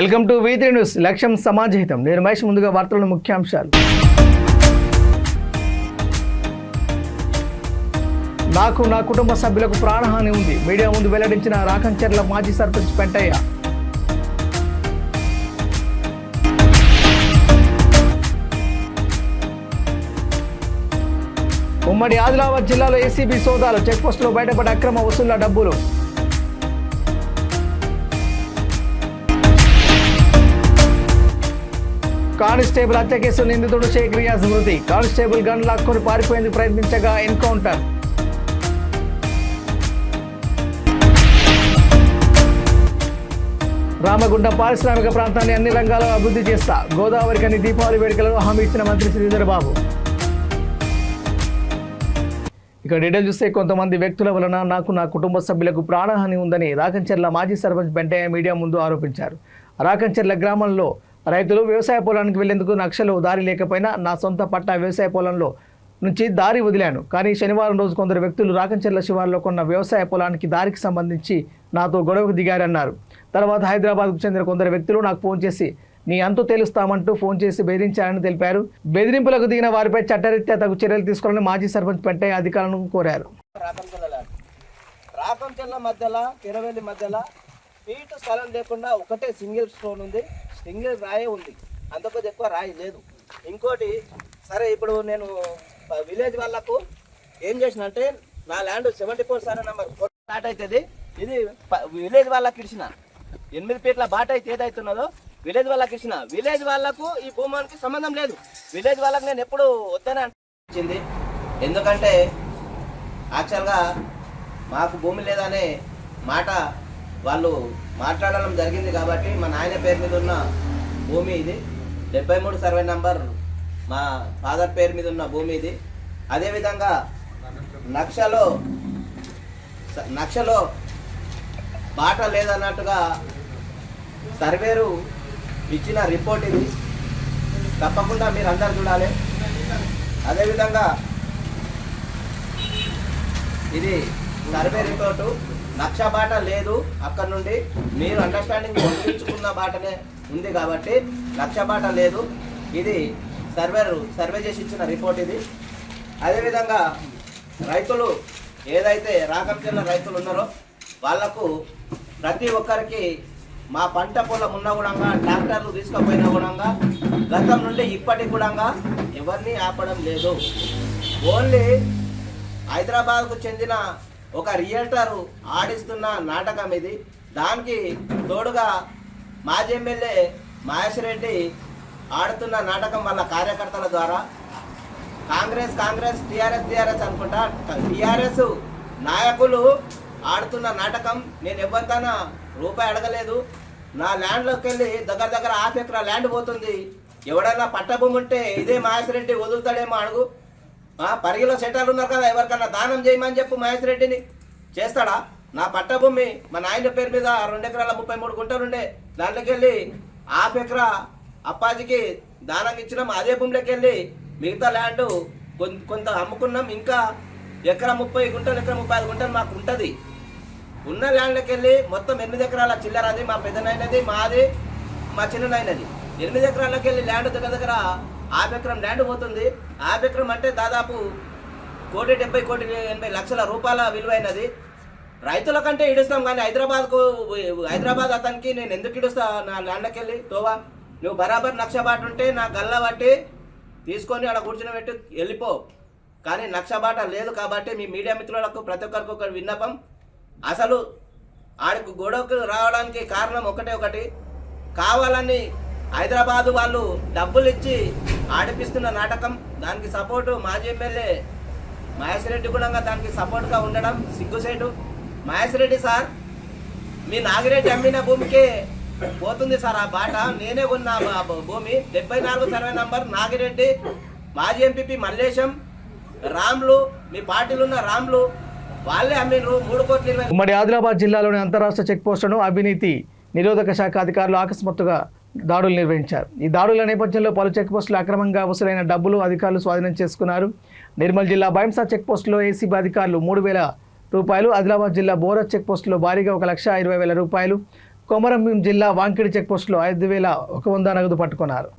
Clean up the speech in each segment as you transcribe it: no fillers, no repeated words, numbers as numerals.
Welcome to V3 news. లక్ష్యం సమాజహితం. నేను మహేష్. ముందుగా వార్తల ముఖ్యాంశాలు. నాకు నా కుటుంబ సభ్యులకు ప్రాణహాని ఉంది. మీడియా ముందు వెల్లడించిన రాకంచెర్ల మాజీ సర్పంచ్ పెంటయ్య. ఉమ్మడి ఆదిలాబాద్ జిల్లాలో ఏసీబీ సోదాలు. చెక్పోస్టులో బయటపడ్డ అక్రమ వసూళ్ల డబ్బులు. కానిస్టేబుల్ హత్య కేసు నిందితుడు షేక్ రియాజ్ మృతి. కానిస్టేబుల్ గన్ లాక్కొని పారిపోయేందుకు ప్రయత్నించగా ఎన్కౌంటర్. రామగుండం పారిశ్రామిక ప్రాంతాన్ని అన్ని రంగాల్లో అభివృద్ధి చేస్తా. గోదావరి కని దీపావళి వేడుకలలో హామీ ఇచ్చిన మంత్రి శ్రీధర్ బాబు. ఇక డీటెయిల్ చూస్తే కొంతమంది వ్యక్తుల వలన నాకు నా కుటుంబ సభ్యులకు ప్రాణహాని ఉందని రాకంచెర్ల మాజీ సర్పంచ్ పెంటయ్య మీడియా ముందు ఆరోపించారు. రాకంచెర్ల గ్రామంలో రైతులు వ్యవసాయ పొలానికి వెళ్లేందుకు నక్షలు దారి లేకపోయినా నా సొంత పట్టా వ్యవసాయ పొలంలో నుంచి దారి వదిలాను. కానీ శనివారం రోజు కొందరు వ్యక్తులు రాకంచెర్ల శివారులో కొన్న వ్యవసాయ పొలానికి దారికి సంబంధించి నాతో గొడవకు దిగారన్నారు. తర్వాత హైదరాబాద్కు చెందిన కొందరు వ్యక్తులు నాకు ఫోన్ చేసి నీ అంతు తేలుస్తామంటూ ఫోన్ చేసి బెదిరించారని తెలిపారు. బెదిరింపులకు దిగిన వారిపై చట్టరీత్యా తగు చర్యలు తీసుకోవాలని మాజీ సర్పంచ్ పెంటయ్య అధికారులను కోరారు. రాకంచెర్ల మధ్యలో కిరవేలి మధ్యలో ఫీట్ స్థలం లేకుండా ఒకటే సింగిల్ స్టోన్ ఉంది, సింగిల్ రాయి ఉంది, అంతకొద్ది ఎక్కువ రాయి లేదు. ఇంకోటి సరే, ఇప్పుడు నేను విలేజ్ వాళ్ళకు ఏం చేసిన అంటే నా ల్యాండ్ 74 సర్వే నెంబర్ స్టార్ట్ అవుతుంది. ఇది విలేజ్ వాళ్ళకి ఇచ్చిన 8 ఫీట్ల బాట అయితే ఏదైతున్నదో విలేజ్ వాళ్ళకి ఇచ్చిన. విలేజ్ వాళ్ళకు ఈ భూమానికి సంబంధం లేదు. విలేజ్ వాళ్ళకి నేను ఎప్పుడు వద్దనే అనిపించింది. ఎందుకంటే యాక్చువల్గా మాకు భూమి లేదనే మాట వాళ్ళు మాట్లాడడం జరిగింది. కాబట్టి మా నాయన పేరు మీద ఉన్న భూమి ఇది. 73 సర్వే నంబర్ మా ఫాదర్ పేరు మీద ఉన్న భూమి ఇది. అదేవిధంగా నక్షలో బాట లేదన్నట్టుగా సర్వేరు ఇచ్చిన రిపోర్ట్ ఇది. తప్పకుండా మీరు అందరు చూడాలి. అదేవిధంగా ఇది సర్వే రిపోర్టు. నక్ష బాట లేదు, అక్కడ నుండి మీరు అండర్స్టాండింగ్ పొందించుకున్న బాటనే ఉంది కాబట్టి లక్ష బాట లేదు. ఇది సర్వే చేసి ఇచ్చిన రిపోర్ట్ ఇది. అదేవిధంగా రైతులు ఏదైతే రాకంచెర్ల రైతులు ఉన్నారో వాళ్లకు ప్రతి ఒక్కరికి మా పంట పొలం ఉన్న గుణంగా ట్రాక్టర్లు తీసుకుపోయిన గుణంగా గతం నుండి ఇప్పటి గుణంగా ఎవరిని ఆపడం లేదు. ఓన్లీ హైదరాబాద్కు చెందిన ఒక రియల్టర్ ఆడిస్తున్న నాటకం ఇది. దానికి తోడుగా మాజీ ఎమ్మెల్యే మహేష్ రెడ్డి ఆడుతున్న నాటకం వాళ్ళ కార్యకర్తల ద్వారా కాంగ్రెస్ టీఆర్ఎస్ అనుకుంటా. టీఆర్ఎస్ నాయకులు ఆడుతున్న నాటకం. నేను ఎవరితోనా రూపాయి అడగలేదు. నా ల్యాండ్లోకి వెళ్ళి దగ్గర 1/2 ఎకరా ల్యాండ్ పోతుంది. ఎవడన్నా పట్టభూమి ఉంటే ఇదే మహేష్ రెడ్డి వదులుతాడేమో అడుగు. పరిగిలో సెటర్లు ఉన్నారు కదా, ఎవరికన్నా దానం చేయమని చెప్పు. మహేష్ రెడ్డిని చేస్తాడా? నా పట్టభూమి మా నాయన పేరు మీద 2 ఎకరాల 33 గుంటలు ఉండే, దాంట్లోకి వెళ్ళి 1/2 ఎకరా అప్పాజికి దానం ఇచ్చినాం. అదే భూమిలోకి వెళ్ళి మిగతా ల్యాండ్ కొంత అమ్ముకున్నాం. ఇంకా ఎకరా 30 గుంటలు, ఎకరా 35 గుంటలు మాకు ఉంటుంది. ఉన్న ల్యాండ్లోకి వెళ్ళి మొత్తం 8 ఎకరాల చిల్లర. అది మా పెద్ద నాయనది, మాది, మా చిన్న నాయనది. 8 ఎకరాలకి వెళ్ళి ల్యాండ్ దగ్గర 1/2 ఎకరం ల్యాండ్ పోతుంది. 1/2 ఎకరం అంటే దాదాపు 1,70,80,00,000 రూపాయల విలువైనది. రైతుల కంటే ఇడుస్తాం, కానీ హైదరాబాద్ అతనికి నేను ఎందుకు ఇడుస్తా? నా ల్యాండ్లోకి వెళ్ళి తోవా, నువ్వు బరాబర్ నక్ష బాట ఉంటే నా గల్ల బట్టి తీసుకొని అక్కడ కూర్చుని పెట్టి వెళ్ళిపో. కానీ నక్ష బాట లేదు. కాబట్టి మీ మీడియా మిత్రులకు ప్రతి ఒక్కరికి ఒక విన్నపం. అసలు ఆడికి గొడవకు రావడానికి కారణం ఒకటి, కావాలని హైదరాబాదు వాళ్ళు డబ్బులు ఇచ్చి ఆడిపిస్తున్న నాటకం. దానికి సపోర్టు మాజీ ఎమ్మెల్యే మహేష్ రెడ్డి కూడా దానికి సపోర్ట్గా ఉండడం సిగ్గుసేటు. మహేష్ రెడ్డి సార్, మీ నాగిరెడ్డి అమ్మిన భూమికే పోతుంది సార్ ఆ బాట. నేనే కొన్న భూమి 74 సర్వే నంబర్. నాగిరెడ్డి, మాజీ ఎంపీపీ మల్లేశం, రామ్లు, మీ పార్టీలు ఉన్న రామ్లు వాళ్ళే అమ్మిండ్రు 3 కోట్ల 20. ఉమ్మడి ఆదిలాబాద్ జిల్లాలోని అంతరాష్ట్ర చెక్ పోస్టులను అవినీతి నిరోధక శాఖ అధికారులు ఆకస్మాత్తుగా దాడులు నిర్వహించారు. ఈ దాడుల నేపథ్యంలో పలు చెక్ పోస్టులు అక్రమంగా వసూలైన డబ్బులు అధికారులు స్వాధీనం చేసుకున్నారు. నిర్మల్ జిల్లా బైంసా చెక్ పోస్టులో ఏసీబీ అధికారులు 3,000 రూపాయలు, ఆదిలాబాద్ జిల్లా బోరస్ చెక్ పోస్టులో భారీగా 1,20,000 రూపాయలు, కొమరంభీం జిల్లా వాంకిడి చెక్పోస్టులో 5,100 నగదు పట్టుకున్నారు.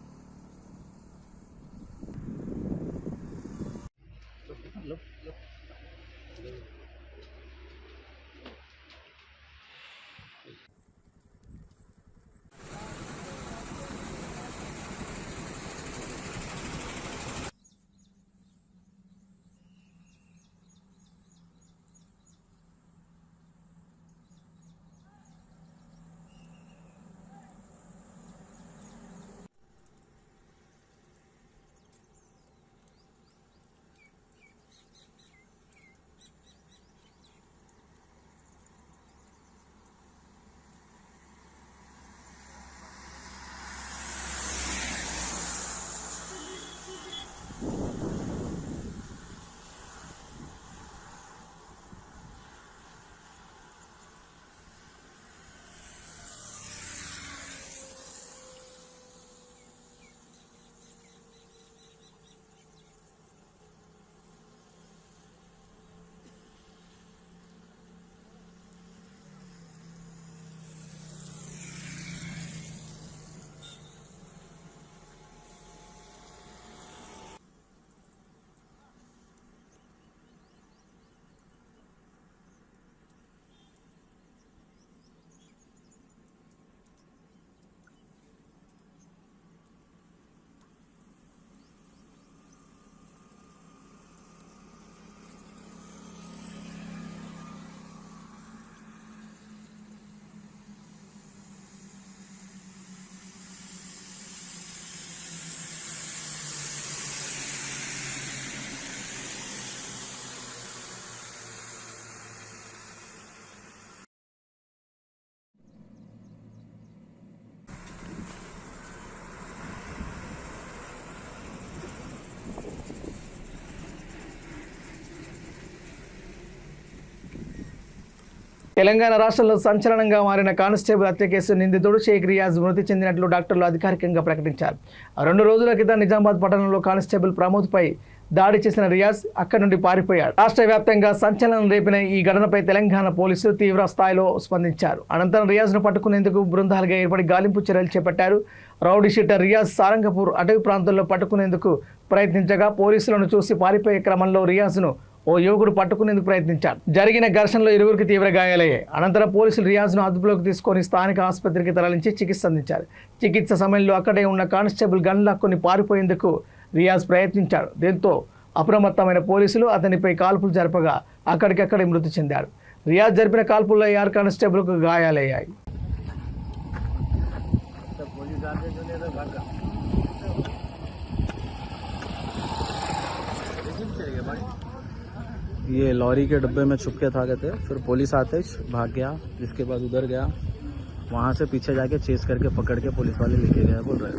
తెలంగాణ రాష్ట్రంలో సంచలనంగా మారిన కానిస్టేబుల్ హత్య కేసు నిందితుడు షేక్ రియాజ్ మృతి చెందినట్లు డాక్టర్లు అధికారికంగా ప్రకటించారు. 2 రోజుల క్రితం నిజామాబాద్ పట్టణంలో కానిస్టేబుల్ ప్రమోద్పై దాడి చేసిన రియాజ్ అక్కడి నుండి పారిపోయాడు. రాష్ట్ర వ్యాప్తంగా సంచలనం రేపిన ఈ ఘటనపై తెలంగాణ పోలీసులు తీవ్ర స్థాయిలో స్పందించారు. అనంతరం రియాజ్ను పట్టుకునేందుకు బృందాలుగా ఏర్పడి గాలింపు చర్యలు చేపట్టారు. రౌడీ షీటర్ రియాజ్ సారంగపూర్ అటవీ ప్రాంతంలో పట్టుకునేందుకు ప్రయత్నించగా పోలీసులను చూసి పారిపోయే క్రమంలో రియాజ్ను ఓ యువకుడు పట్టుకునేందుకు ప్రయత్నించాడు. జరిగిన ఘర్షణలో ఇరువురికి తీవ్ర గాయాలయ్యాయి. అనంతరం పోలీసులు రియాజ్ను అదుపులోకి తీసుకొని స్థానిక ఆసుపత్రికి తరలించి చికిత్స అందించారు. చికిత్స సమయంలో అక్కడే ఉన్న కానిస్టేబుల్ గన్ లాక్కొని పారిపోయేందుకు రియాజ్ ప్రయత్నించాడు. దీంతో అప్రమత్తమైన పోలీసులు అతనిపై కాల్పులు జరపగా అక్కడికక్కడే మృతి చెందాడు. రియాజ్ జరిపిన కాల్పుల్లో 6 కానిస్టేబుల్కు గాయాలయ్యాయి. ये लॉरी के डब्बे में छुप के था गए थे, फिर पुलिस आते भाग गया, जिसके बाद उधर गया, वहाँ से पीछे जाके चेस करके पकड़ के पुलिस वाले लेके गया बोल रहे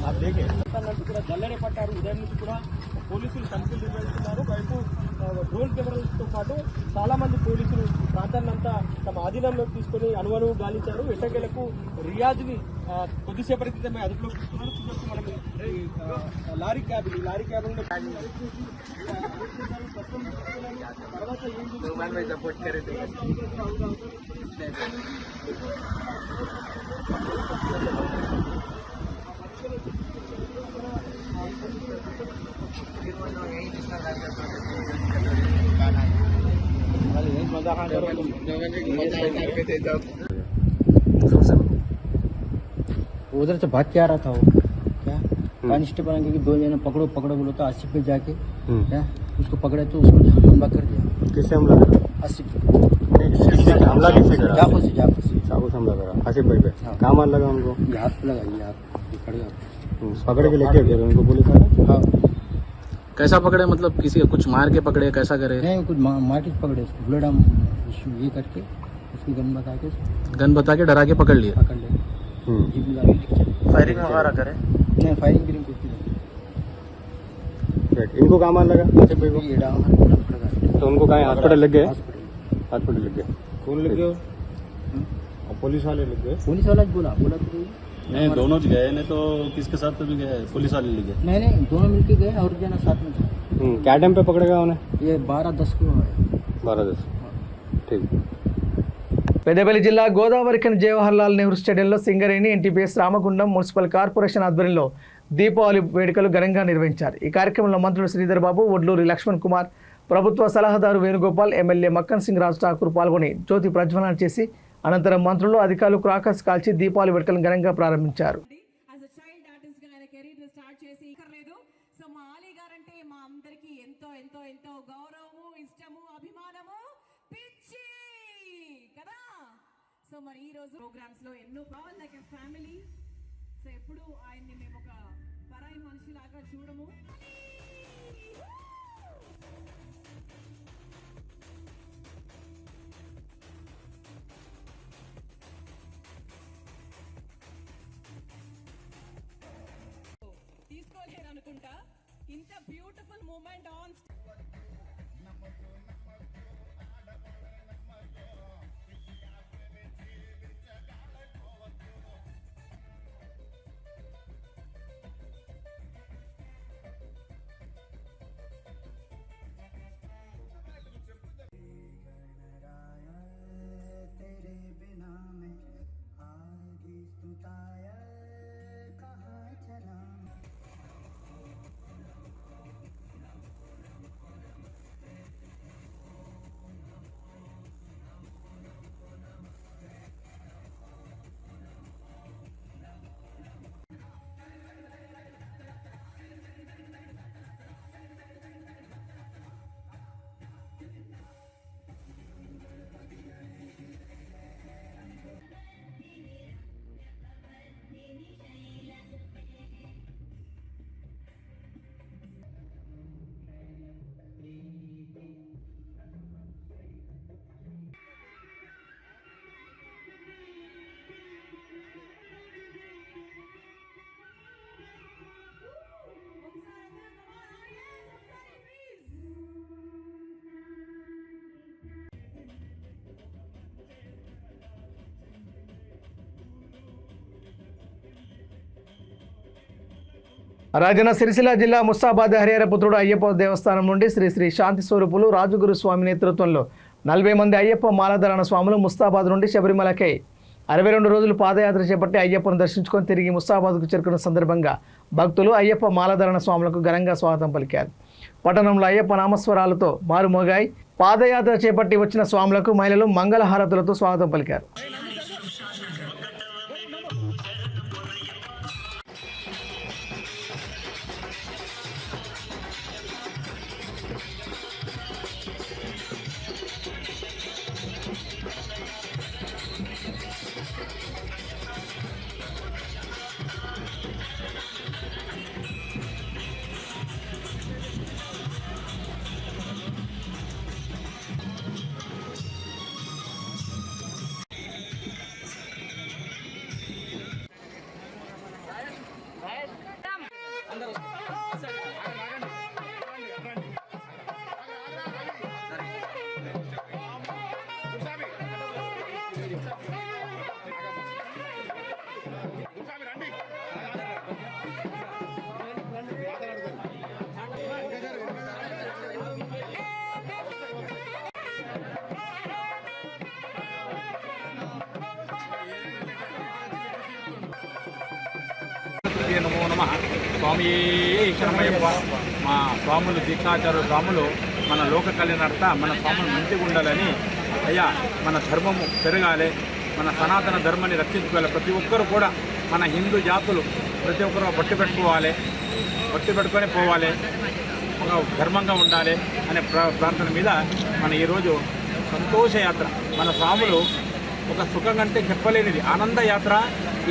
आप देखे జల్లెడే పట్టారు. ఉదయం నుంచి కూడా పోలీసులు తనిఖీలు నిర్వహిస్తున్నారు. వైపు డ్రోన్ కెమెరాలతో పాటు చాలా మంది పోలీసులు ప్రాంతాన్ని అంతా తమ ఆధీనంలోకి తీసుకుని అనువనువు గాలించారు. ఎట్టకేలకు రియాజ్ని కొద్దిసేపటి క్రితమే అదుపులోకి తీసుకున్నారు. చూడొచ్చు మనకి లారీ క్యాబిన్ उधर से भाग के आ रहा था वो क्या कांस्टेबल कि 2 जने पकड़ो बोलो तो आसिफ पे जाके क्या उसको पकड़े तो उसको हमला कर दिया. किससे हमला करा? आसिफ हमला किससे करा? जाफर से चाकू से हमला करा आसिफ भाई पे. कहाँ मार लगा उनको? ये हाथ पे लगा, ये हाथ पकड़ गया. पकड़ के लेके गए उनको पुलिस वाले? हाँ. कैसा पकड़े, मतलब किसी कुछ मार के पकड़े, कैसा करे? नहीं कुछ मार के पकड़े उसको, ब्लड हम ये करके उसकी गन बता के डरा के पकड़ लिए. फायरिंग वगैरह करे? नहीं फायरिंग भी कुछ नहीं. इनको कहाँ मार लगा? तो उनको कहाँ हॉस्पिटल लग गए? हॉस्पिटल लग गए. कौन लग गए? पुलिस वाले लग गए? पुलिस वाला बोला तो नहीं, दोनों गए. नहीं तो किसके साथ भी गए? पुलिस वाले ले गए? नहीं दोनों मिलके गए और जना साथ में था. क्या टाइम पे पकड़ेगा उन्हें? ये 12:10 को आया. 12:10. పెద్దపల్లి జిల్లా గోదావరిఖని జవహర్లాల్ నెహ్రూ స్టేడియంలో Singareni NTPS Ramagundam municipal corporation ఆధ్వర్యంలో దీపావళి వేడుకలు ఘనంగా నిర్వహించారు. ఈ కార్యక్రమంలో మంత్రులు శ్రీధర్ బాబు, ఒడ్లూరి లక్ష్మణ్ కుమార్, ప్రభుత్వ సలహాదారు వేణుగోపాల్, ఎమ్మెల్యే మక్కన్ సింగ్ రాజ్ ఠాకూర్ పాల్గొని జ్యోతి ప్రజ్వలన చేసి అనంతరం మంత్రులు, అధికారులు క్రాకర్స్ కాల్చి దీపావళి వేడుకలను ఘనంగా ప్రారంభించారు. సో మరి ఈ రోజు ప్రోగ్రామ్స్ లో ఎన్నో కావాలి లైక్ ఫ్యామిలీ. సో ఎప్పుడు ఆయన్ని మేము ఒక పరాయి మనిషిలాగా చూడము. తీసుకోలేరు అనుకుంటా ఇంత beautiful moment on. Rajanna Siricilla జిల్లా ముస్తాబాద్ హరిహర పుత్రుడు అయ్యప్ప దేవస్థానం నుండి శ్రీ శ్రీ శాంతి స్వరూపులు రాజుగురు స్వామి నేతృత్వంలో 40 మంది అయ్యప్ప మాలధారణ స్వాములు ముస్తాబాద్ నుండి శబరిమలకై 62 రోజులు పాదయాత్ర చేపట్టి అయ్యప్పను దర్శించుకొని తిరిగి ముస్తాబాద్కు చేరుకున్న సందర్భంగా భక్తులు అయ్యప్ప మాలధారణ స్వాములకు ఘనంగా స్వాగతం పలికారు. పట్టణంలో అయ్యప్ప నామస్వరాలతో మారుమోగాయి. పాదయాత్ర చేపట్టి వచ్చిన స్వాములకు మహిళలు మంగళహారతులతో స్వాగతం పలికారు. నమో నమః. స్వామి శరణమయ్యప్ప. మా స్వాములు దీక్షాచార్య స్వాములు మన లోక కళ్యాణార్థ మన స్వాములు మంచిగా ఉండాలని, అయ్యా మన ధర్మము పెరగాలి, మన సనాతన ధర్మాన్ని రక్షించుకోవాలి. ప్రతి ఒక్కరు కూడా మన హిందూ జాతులు ప్రతి ఒక్కరు బొట్టు పెట్టుకోవాలి, బొట్టు పెట్టుకొని పోవాలి, ఒక ధర్మంగా ఉండాలి అనే ప్రార్థన మీద మన ఈరోజు సంతోషయాత్ర. మన స్వాములు ఒక సుఖం అంటే చెప్పలేనిది ఆనంద యాత్ర.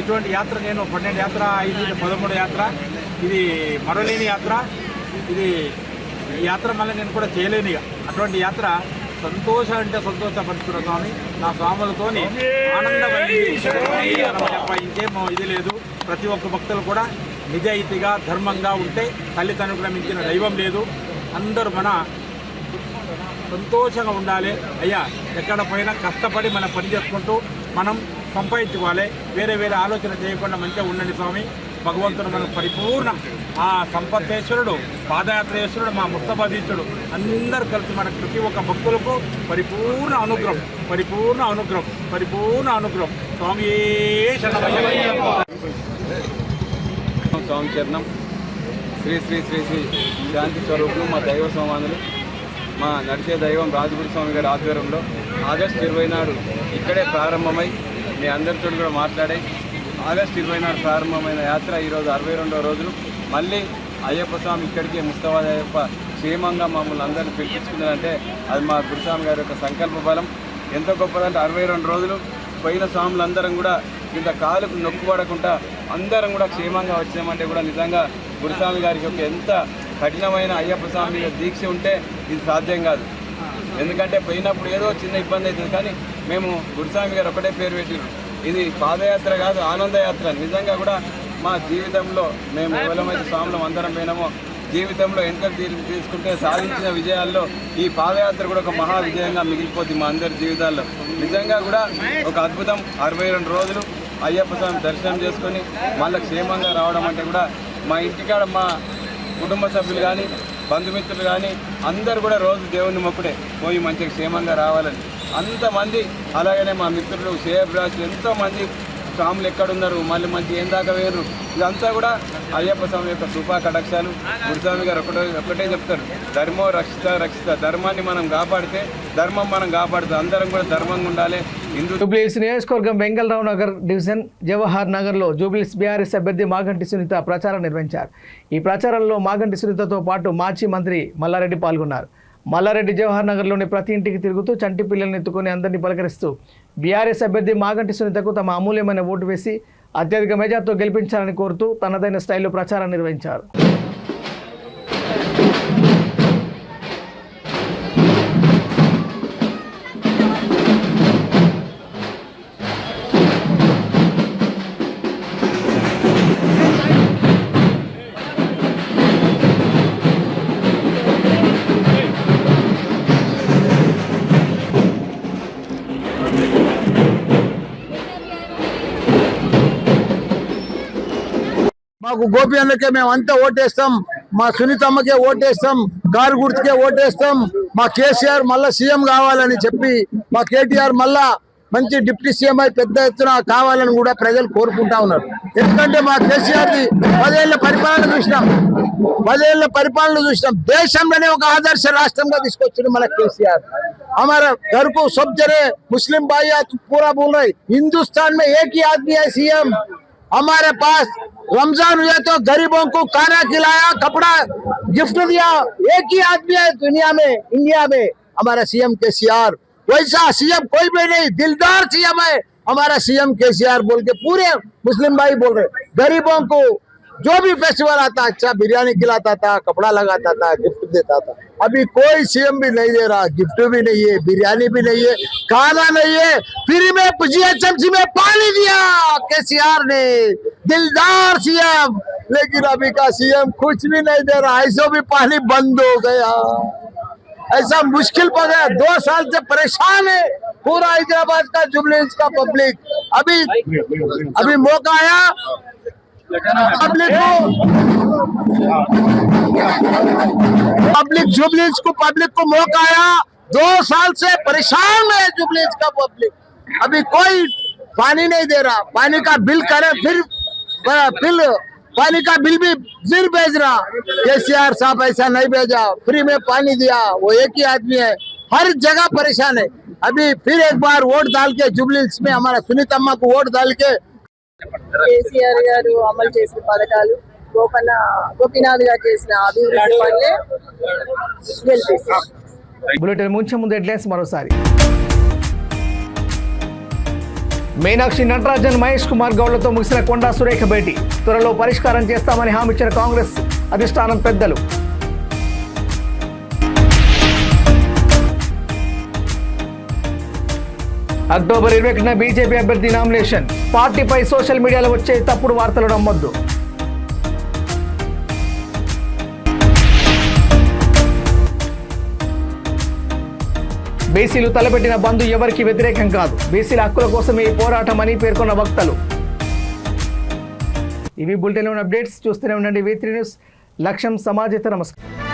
ఇటువంటి యాత్ర నేను 12 యాత్ర, 5 13 యాత్ర, ఇది మరలేని యాత్ర. ఇది ఈ యాత్ర మళ్ళీ నేను కూడా చేయలేను. అటువంటి యాత్ర సంతోషం అంటే సంతోషపరుచుకున్న స్వామి నా స్వాములతోని ఆనందమైంది. ఇంకేమో ఇది లేదు. ప్రతి ఒక్క భక్తులు కూడా నిజాయితీగా ధర్మంగా ఉంటే తల్లిదండ్రులకు మించిన దైవం లేదు. అందరూ మన సంతోషంగా ఉండాలి. అయ్యా ఎక్కడ పోయినా కష్టపడి మనం పని చేసుకుంటూ మనం సంపాదించుకోవాలి. వేరే ఆలోచన చేయకుండా మంచిగా ఉండండి స్వామి. భగవంతుడు మనకు పరిపూర్ణ ఆ సంపత్తేశ్వరుడు, పాదయాత్రేశ్వరుడు, మా ముస్తఫాదీశ్వరుడు అందరూ కలిసి మన ప్రతి ఒక్క భక్తులకు పరిపూర్ణ అనుగ్రహం, పరిపూర్ణ అనుగ్రహం, పరిపూర్ణ అనుగ్రహం. స్వామి శరణమయ్యప్ప. స్వామి చరణం. శ్రీ శ్రీ శ్రీ శ్రీ శాంతి స్వరూపులు మా దైవ సమానులు, మా నడిచే దైవం రాజగురు స్వామి గారి ఆధ్వర్యంలో ఆగస్టు 20 నాడు ఇక్కడే ప్రారంభమై మీ అందరితో కూడా మాట్లాడే ఆగస్టు 20 నాడు ప్రారంభమైన యాత్ర ఈరోజు 62వ రోజులు. మళ్ళీ అయ్యప్ప స్వామి ఇక్కడికి ముస్తఫాద్ అయ్యప్ప క్షేమంగా మమ్మల్ని అందరినీ పిలిపించుకున్నారంటే అది మా గురుస్వామి గారి యొక్క సంకల్ప బలం. ఎంత గొప్పదంటే 62 రోజులు పోయిన స్వాములందరం కూడా ఇంత కాలుకు నొక్కుపడకుండా అందరం కూడా క్షేమంగా వచ్చామంటే కూడా నిజంగా గురుస్వామి గారికి ఒక ఎంత కఠినమైన అయ్యప్ప స్వామి దీక్ష ఉంటే ఇది సాధ్యం కాదు. ఎందుకంటే పోయినప్పుడు ఏదో చిన్న ఇబ్బంది అవుతుంది, కానీ మేము గురుస్వామి గారు ఒకటే పేరు పెట్టినాం, ఇది పాదయాత్ర కాదు ఆనందయాత్ర. నిజంగా కూడా మా జీవితంలో మేము ఎవరమైతే స్వాములం అందరం పోయినామో జీవితంలో వెనుకకు తీసుకుంటే సాధించిన విజయాల్లో ఈ పాదయాత్ర కూడా ఒక మహా విజయంగా మిగిలిపోతుంది మా అందరి జీవితాల్లో. నిజంగా కూడా ఒక అద్భుతం. 62 రోజులు అయ్యప్ప స్వామి దర్శనం చేసుకొని మళ్ళీ క్షేమంగా రావడం అంటే కూడా మా ఇంటికాడ మా కుటుంబ సభ్యులు కానీ బంధుమిత్రులు కానీ అందరు కూడా రోజు దేవుని మొక్కుడే పోయి మంచిగా క్షేమంగా రావాలని అంతమంది. అలాగనే మా మిత్రులు శ్రేయభిలాషులు ఎంతోమంది స్వాములు ఎక్కడున్నారు, మళ్ళీ మంచి ఏం దాకా వేరు. ఇదంతా కూడా అయ్యప్ప స్వామి యొక్క కృపా కటాక్షాలు. గురుస్వామి గారు ఒకటే చెప్తారు, ధర్మో రక్షిత రక్షిత. ధర్మాన్ని మనం కాపాడితే ధర్మం మనం కాపాడుతాం. అందరం కూడా ధర్మంగా ఉండాలి. జూబ్లీహిల్స్ నియోజకవర్గం వెంగళరావు నగర్ డివిజన్ జవహర్ నగర్లో జూబ్లీహిల్స్ బీఆర్ఎస్ అభ్యర్థి మాగంటి సునీత ప్రచారం నిర్వహించారు. ఈ ప్రచారంలో మాగంటి సునీతతో పాటు మాజీ మంత్రి మల్లారెడ్డి పాల్గొన్నారు. మల్లారెడ్డి జవహర్ నగర్లోని ప్రతి ఇంటికి తిరుగుతూ చంటి పిల్లల్ని ఎత్తుకొని అందరినీ పలకరిస్తూ బీఆర్ఎస్ అభ్యర్థి మాగంటి సునీతకు తమ అమూల్యమైన ఓటు వేసి అత్యధిక మెజార్టీతో గెలిపించాలని కోరుతూ తనదైన స్టైల్లో ప్రచారం నిర్వహించారు. మాకు గోపి అన్నకే మేము అంతా ఓటేస్తాం, మా సునీతమ్మకే ఓటేస్తాం, కారు గుర్తుకే ఓటేస్తాం, మా కేసీఆర్ మళ్ళా సీఎం కావాలని చెప్పి మా కేటీఆర్ మళ్ళా మంచి డిప్యూటీ సీఎం అయి పెద్ద ఎత్తున కావాలని కూడా ప్రజలు కోరుకుంటా ఉన్నారు. ఎందుకంటే మా కేసీఆర్ది 10 ఏళ్ల పరిపాలన చూసినాం. దేశంలోనే ఒక ఆదర్శ రాష్ట్రంగా తీసుకొచ్చింది మన కేసీఆర్. हमारा घर को सब जने मुस्लिम भाई पूरा बोल रहे, हिंदुस्तान में एक ही आदमी है सीएम. हमारे पास रमजान हुआ तो गरीबों को खाना खिलाया, कपड़ा गिफ्ट दिया. एक ही आदमी है दुनिया में, इंडिया में, हमारा सीएम केसीआर. वैसा सीएम कोई भी नहीं, दिलदार सीएम है हमारा सीएम केसीआर बोल के पूरे मुस्लिम भाई बोल रहे. गरीबों को जो भी फेस्टिवल आता अच्छा बिरयानी खिलाता था, कपड़ा लगाता था, गिफ्ट देता था. अभी कोई सीएम भी नहीं दे रहा, गिफ्ट भी नहीं है, बिरयानी भी नहीं है, खाना नहीं है. फ्री में जीएचएमसी में पानी दिया केसीआर ने, दिलदार सीएम. लेकिन अभी का सीएम कुछ भी नहीं दे रहा, ऐसा भी पानी बंद हो गया. ऐसा मुश्किल पड़ गया. 2 साल से परेशान है पूरा हैदराबाद का जुबलीहिल्स का पब्लिक. अभी मौका आया पब्लिक जुबलीहिल्स को मौका आया. 2 साल से परेशान है जुबलीहिल्स का पब्लिक. अभी कोई पानी नहीं दे रहा. पानी का बिल करे फिर पानी का बिल भी फिर भेज रहा. केसीआर साहब ऐसा नहीं भेजा, फ्री में पानी दिया. वो एक ही आदमी है, हर जगह परेशान है. अभी फिर एक बार वोट डाल के जुबलीहिल्स में हमारा सुनीतम्मा को वोट डाल के కేసీఆర్ గారు అమలు చేసిన పథకాలు, గోపీనాథ్ గారు చేసిన అభివృద్ధి పనులే గెలిపిస్తారు. బులెటిన్ ముంచే ముందు హెడ్లైన్స్ మరోసారి. మీనాక్షి నటరాజన్, మహేష్ కుమార్ గౌడ్లతో ముగిసిన కొండా సురేఖ భేటీ. త్వరలో పరిష్కారం చేస్తామని హామీ ఇచ్చిన కాంగ్రెస్ అధిష్టానం పెద్దలు. అక్టోబర్ 21న బీజేపీ అభ్యర్థి నామినేషన్. పార్టీపై సోషల్ మీడియాలో వచ్చే తప్పుడు వార్తలు నమ్మొద్దు. బీసీలు తలపెట్టిన బంద్ ఎవరికి వ్యతిరేకం కాదు, బీసీల హక్కుల కోసమే ఈ పోరాటం అని పేర్కొన్న వక్తలు. ఇవి బులెటిన్లో ఉన్న అప్డేట్స్. చూస్తూనే ఉండండి V3 న్యూస్. లక్ష్యం సమాజత. నమస్కారం.